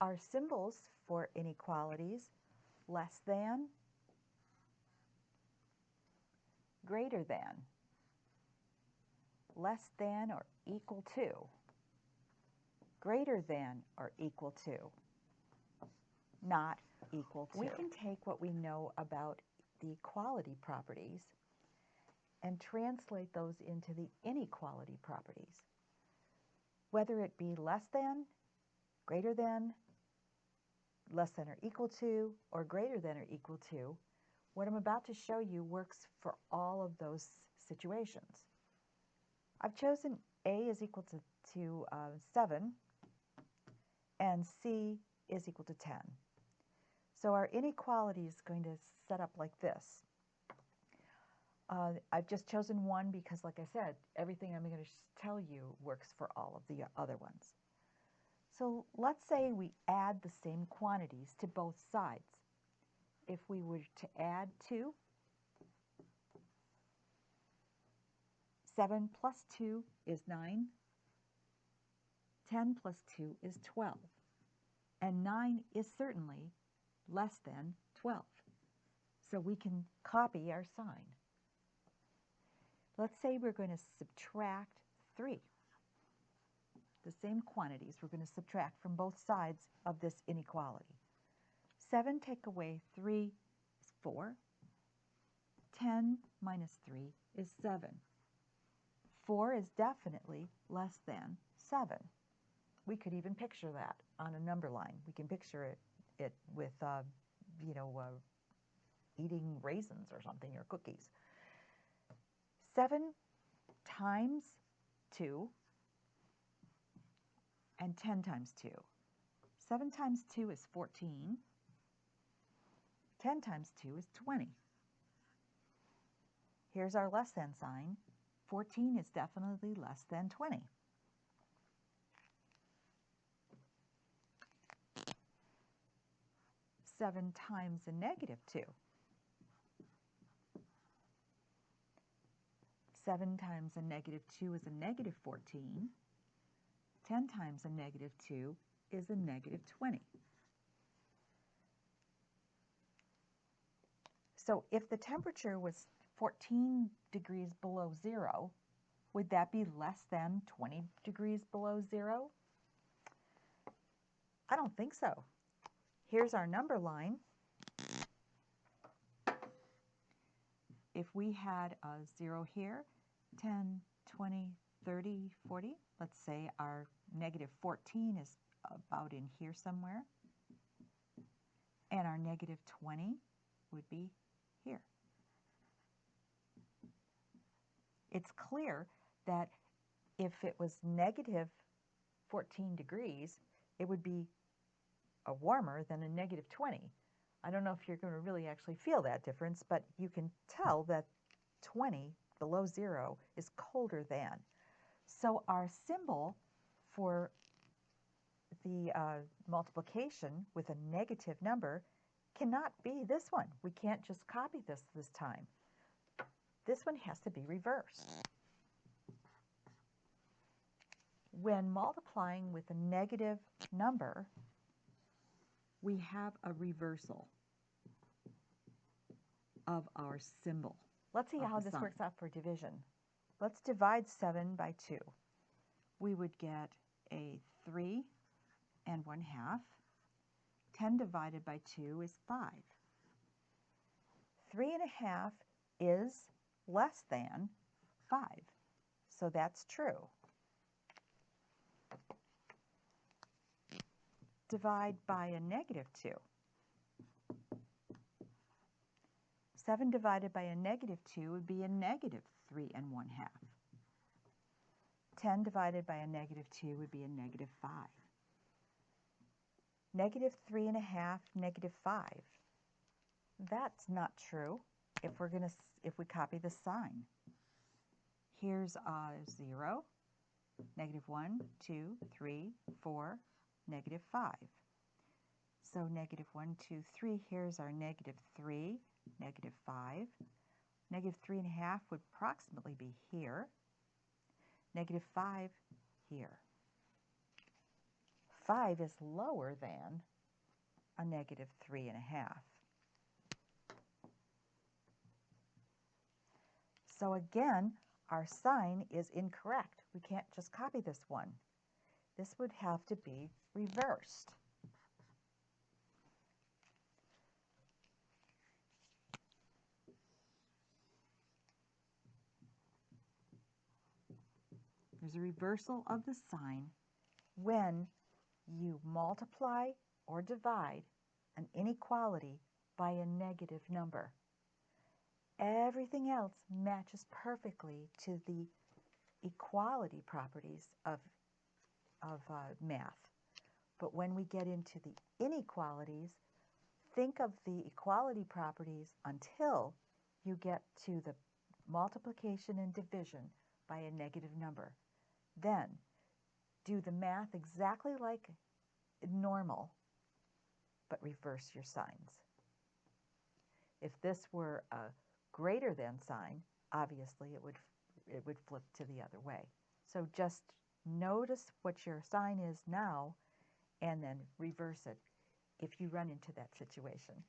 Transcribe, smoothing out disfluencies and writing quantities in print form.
our symbols for inequalities: less than, greater than, less than or equal to, greater than or equal to, not equal to. We can take what we know about the equality properties and translate those into the inequality properties. Whether it be less than, greater than, less than or equal to, or greater than or equal to, what I'm about to show you works for all of those situations. I've chosen A is equal to 7 and C is equal to 10. So our inequality is going to set up like this. I've just chosen one because, like I said, everything I'm going to tell you works for all of the other ones. So let's say we add the same quantities to both sides. If we were to add 2, 7 plus 2 is 9, 10 plus 2 is 12, and 9 is certainly less than 12. So we can copy our sign. Let's say we're going to subtract 3. The same quantities we're going to subtract from both sides of this inequality. 7 take away 3 is 4. 10 minus 3 is 7. 4 is definitely less than 7. We could even picture that on a number line. We can picture it with, eating raisins or something, or cookies. 7 times 2 and 10 times 2. 7 times 2 is 14. 10 times 2 is 20. Here's our less than sign. 14 is definitely less than 20. Seven times a negative 2. 7 times a negative 2 is a negative 14. 10 times a negative 2 is a negative 20. So if the temperature was 14 degrees below 0, would that be less than 20 degrees below 0? I don't think so. Here's our number line. If we had a 0 here, 10, 20, 30, 40, let's say our negative 14 is about in here somewhere, and our negative 20 would be here. It's clear that if it was negative 14 degrees, it would be warmer than a negative 20. I don't know if you're going to really actually feel that difference, but you can tell that 20 below 0 is colder than. So our symbol for the multiplication with a negative number cannot be this one. We can't just copy this time. This one has to be reversed. When multiplying with a negative number, we have a reversal of our symbol. Let's see how this works out for division. Let's divide 7 by 2. We would get a 3 and 1/2. 10 divided by 2 is 5. 3 1/2 is less than 5. So that's true. Divide by a negative 2. 7 divided by a negative 2 would be a negative 3 1/2. 10 divided by a negative 2 would be a negative 5. Negative 3 1/2, negative 5. That's not true if we copy the sign. Here's 0, negative 1, 2, 3, 4, negative 5. So negative 1, 2, 3, here's our negative 3, negative 5. Negative 3 1/2 would approximately be here. Negative 5 here. 5 is lower than a negative 3.5. So again, our sign is incorrect. We can't just copy this one. This would have to be reversed. There's a reversal of the sign when you multiply or divide an inequality by a negative number. Everything else matches perfectly to the equality properties of math. But when we get into the inequalities, think of the equality properties until you get to the multiplication and division by a negative number. Then do the math exactly like normal, but reverse your signs. If this were a greater than sign, obviously it would flip to the other way. So just notice what your sign is now and then reverse it if you run into that situation.